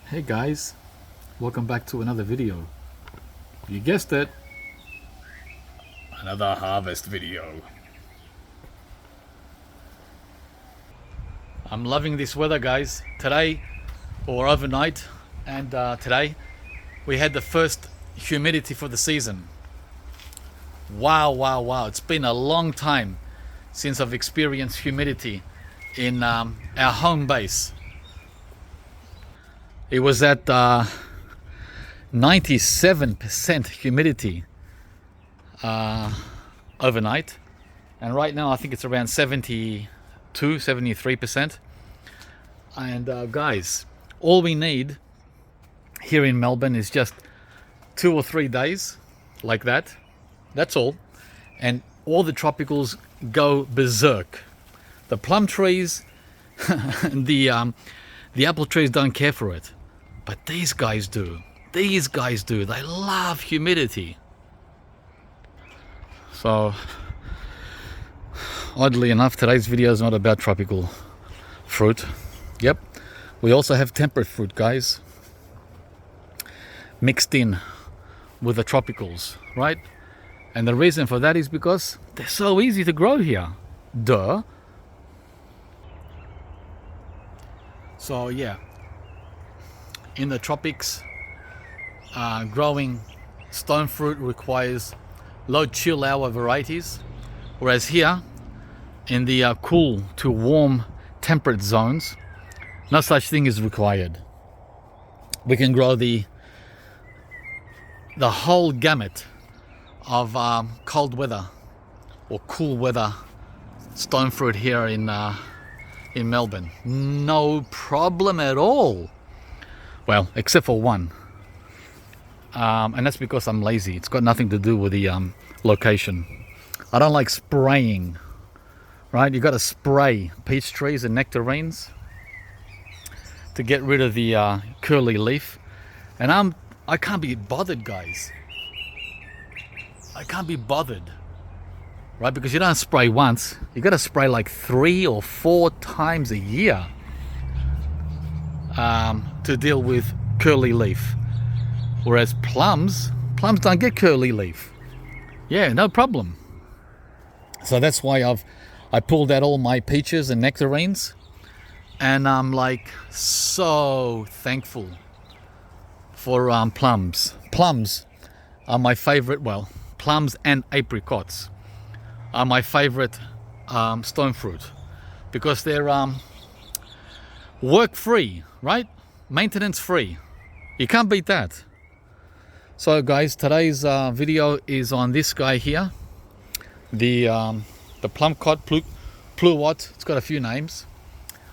Hey guys, welcome back to another video. You guessed it, another harvest video. I'm loving this weather, guys. Today, or overnight, and today we had the first humidity for the season. Wow. It's been a long time since I've experienced humidity in our home base. It was at 97% humidity overnight, and right now I think it's around 73%. And guys, all we need here in Melbourne is just 2 or 3 days like that. That's all, and all the tropicals go berserk. The plum trees, the apple trees don't care for it. But these guys do. They love humidity. So, oddly enough, today's video is not about tropical fruit. Yep, we also have temperate fruit, guys, mixed in with the tropicals, right? And the reason for that is because they're so easy to grow here. Duh. So yeah, in the tropics, growing stone fruit requires low chill hour varieties, whereas here in the cool to warm temperate zones, no such thing is required. We can grow the whole gamut of cold weather or cool weather stone fruit here in Melbourne. No problem at all. Well, except for one, and that's because I'm lazy. It's got nothing to do with the location. I don't like spraying, right? You got to spray peach trees and nectarines to get rid of the curly leaf, and I can't be bothered, guys. I can't be bothered, right? Because you don't spray once. You got to spray like 3 or 4 times a year to deal with curly leaf, whereas plums don't get curly leaf. Yeah, no problem. So that's why I pulled out all my peaches and nectarines, and I'm like so thankful for plums. Plums are my favorite. Well, plums and apricots are my favorite stone fruit because they're work free, right? Maintenance free. You can't beat that. So guys, today's video is on this guy here, the Plumcot, Plumcots. It's got a few names.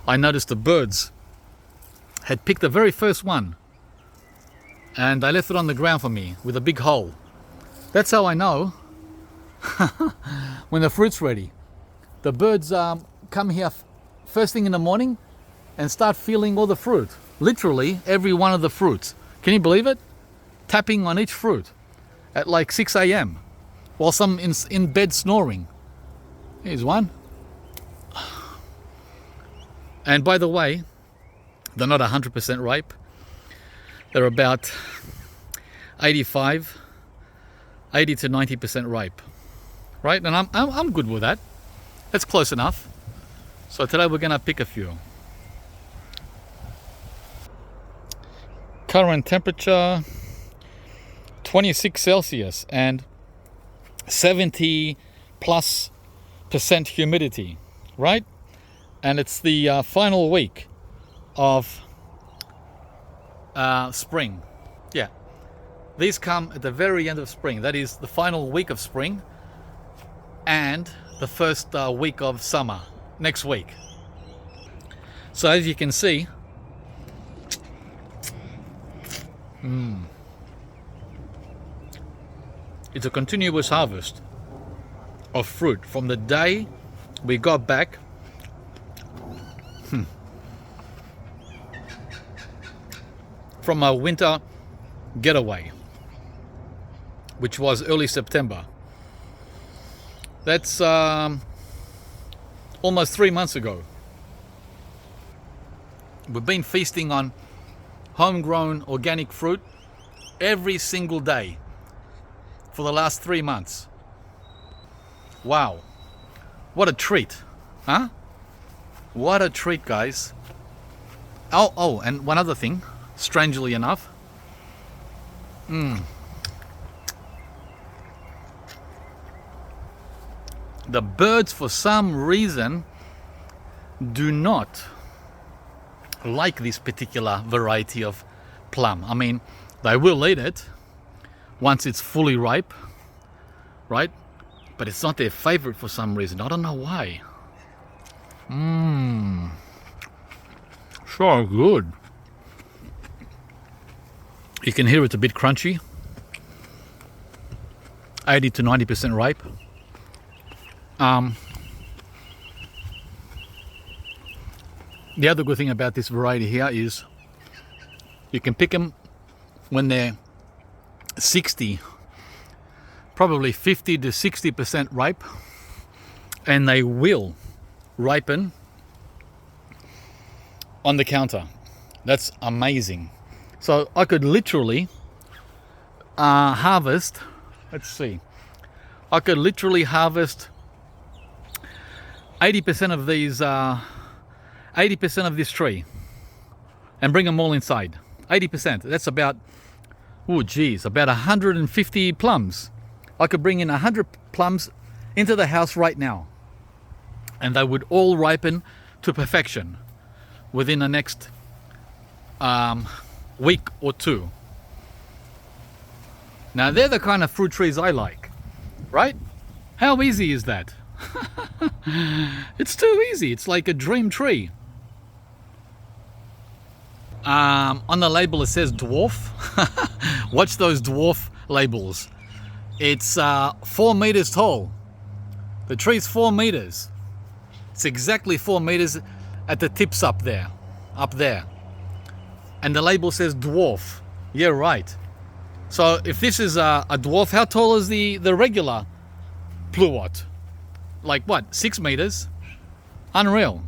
I noticed the birds had picked the very first one, and they left it on the ground for me with a big hole. That's how I know when the fruit's ready. The birds come here first thing in the morning and start feeling all the fruit. Literally every one of the fruits. Can you believe it? Tapping on each fruit at like 6 a.m. while some in bed snoring. Here's one. And by the way, they're not 100% ripe. They're about 80 to 90% ripe, right? And I'm good with that. That's close enough. So today we're gonna pick a few. Current temperature 26 Celsius and 70+% humidity, right? And it's the final week of spring. Yeah, these come at the very end of spring. That is the final week of spring and the first week of summer next week. So as you can see, it's a continuous harvest of fruit from the day we got back from our winter getaway, which was early September. That's almost 3 months ago. We've been feasting on homegrown organic fruit every single day for the last 3 months. Wow, what a treat, huh? What a treat, guys. Oh, and one other thing, strangely enough, the birds for some reason do not like this particular variety of plum. I mean, they will eat it once it's fully ripe, right? But it's not their favorite for some reason. I don't know why. So good. You can hear it's a bit crunchy. 80 to 90% ripe. The other good thing about this variety here is you can pick them when they're 60, probably 50 to 60% ripe, and they will ripen on the counter. That's amazing. So I could literally harvest, let's see, I could literally harvest 80% of these, 80% of this tree and bring them all inside. 80%, that's about, about 150 plums. I could bring in 100 plums into the house right now, and they would all ripen to perfection within the next week or two. Now they're the kind of fruit trees I like, right? How easy is that? It's too easy. It's like a dream tree. On the label it says dwarf. Watch those dwarf labels. It's 4 meters tall. The tree's 4 meters. It's exactly 4 meters at the tips up there. And the label says dwarf. Yeah, right. So if this is a dwarf, how tall is the regular Plumcot? Like what, 6 meters? Unreal.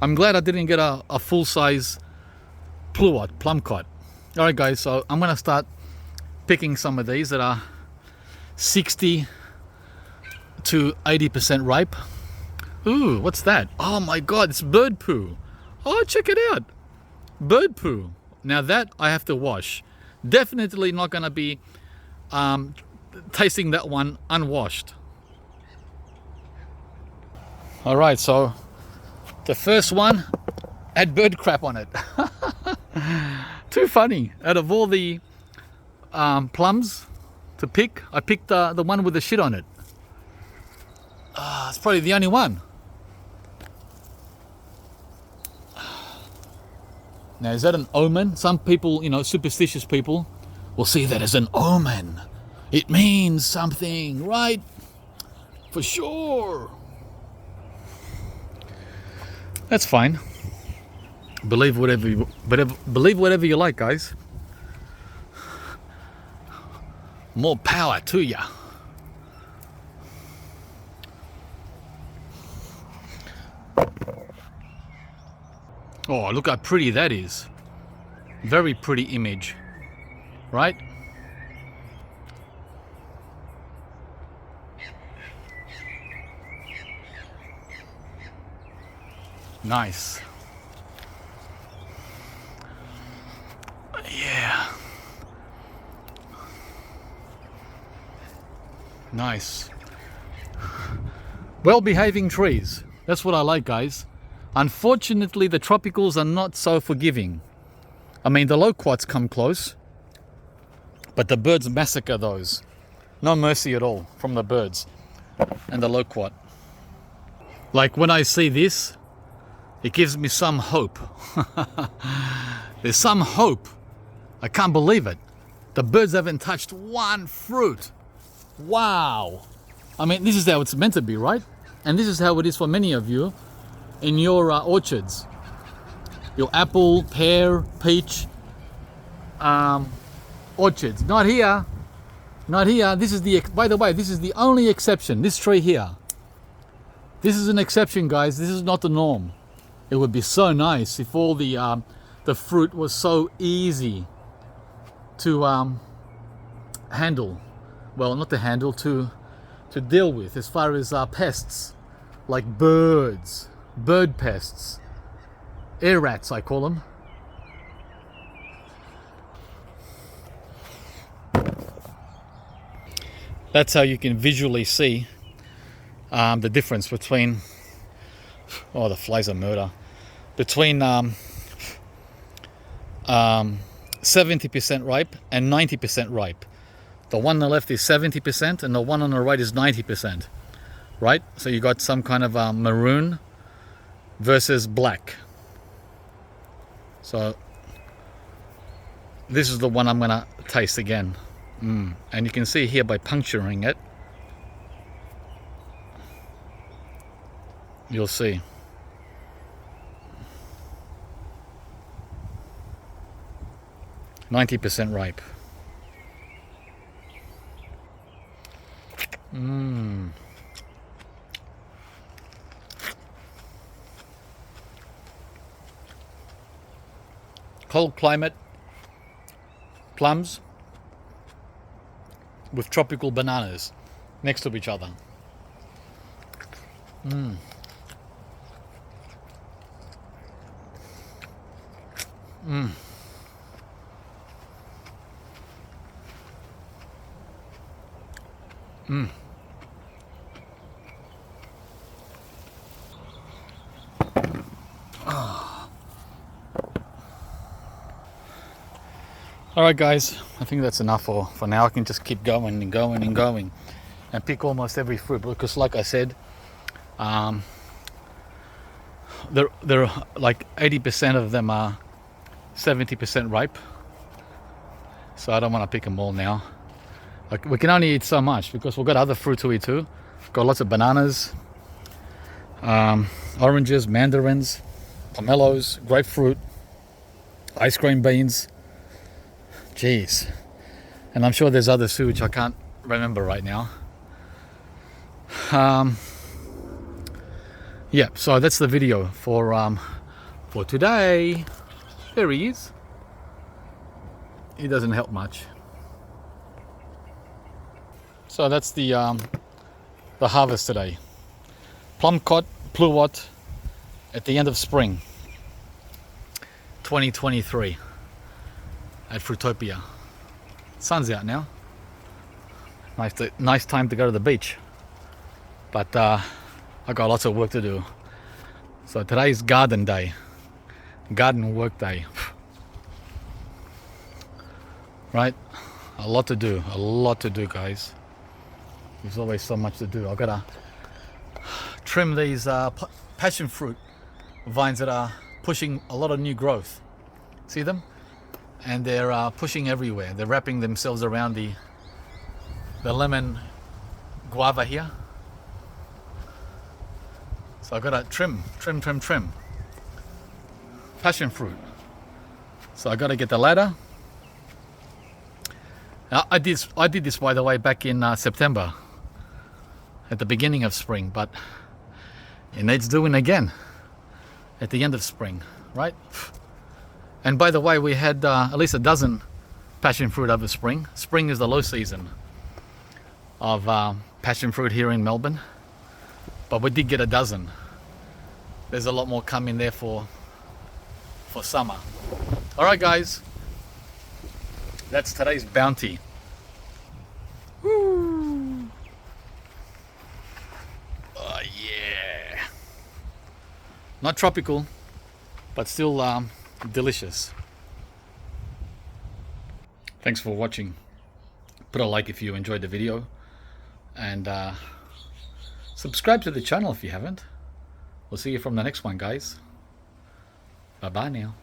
I'm glad I didn't get a full-size Plumcot. All right, guys, so I'm gonna start picking some of these that are 60 to 80% ripe. Ooh, what's that? Oh my God, it's bird poo. Oh, check it out. Bird poo. Now that I have to wash. Definitely not gonna be tasting that one unwashed. All right, so the first one had bird crap on it. Too funny. Out of all the plums to pick, I picked the one with the shit on it. It's probably the only one. Now, is that an omen? Some people, superstitious people, will see that as an omen. It means something, right? For sure. That's fine. Believe whatever you like, guys. More power to ya. Oh, look how pretty that is. Very pretty image, right? Nice. Yeah. Nice. Well-behaving trees. That's what I like, guys. Unfortunately, the tropicals are not so forgiving. I mean, the loquats come close, but the birds massacre those. No mercy at all from the birds and the loquat. Like when I see this, it gives me some hope. There's some hope. I can't believe it. The birds haven't touched one fruit. Wow. I mean, this is how it's meant to be, right? And this is how it is for many of you in your orchards. Your apple, pear, peach orchards. Not here. Not here. This is by the way, this is the only exception. This tree here. This is an exception, guys. This is not the norm. It would be so nice if all the the fruit was so easy to handle. Well, not to handle, to deal with, as far as pests like birds, bird pests, air rats I call them. That's how you can visually see the difference between, oh, the flies are murder, between 70% ripe and 90% ripe. The one on the left is 70% and the one on the right is 90%, right? So you got some kind of maroon versus black. So this is the one I'm gonna taste again. And you can see here by puncturing it, you'll see. %90 ripe. Cold climate plums with tropical bananas next to each other. Alright guys, I think that's enough for now. I can just keep going and going and going and pick almost every fruit, because like I said, they're like 80% of them are 70% ripe, so I don't want to pick them all now. Like, we can only eat so much because we've got other fruit to eat too. We've got lots of bananas, oranges, mandarins, pomelos, grapefruit, ice cream beans. Jeez. And I'm sure there's others too which I can't remember right now. Yeah, so that's the video for today. There he is. He doesn't help much. So that's the harvest today. Plumcot, Plumcot at the end of spring 2023 at Fruitopia. Sun's out now. Nice time to go to the beach. But I got lots of work to do. So today's garden day. Garden work day. Right? A lot to do, guys. There's always so much to do. I've got to trim these passion fruit vines that are pushing a lot of new growth. See them? And they're pushing everywhere. They're wrapping themselves around the lemon guava here. So I've got to trim passion fruit. So I got to get the ladder. Now, I did this, by the way, back in September, at the beginning of spring, but it needs doing again at the end of spring, right? And by the way, we had at least a dozen passion fruit over spring. Spring is the low season of passion fruit here in Melbourne, but we did get a dozen. There's a lot more coming there for summer. All right, guys, that's today's bounty. Woo! Oh yeah! Not tropical, but still delicious. Thanks for watching. Put a like if you enjoyed the video, and subscribe to the channel if you haven't. We'll see you from the next one, guys. Bye bye now.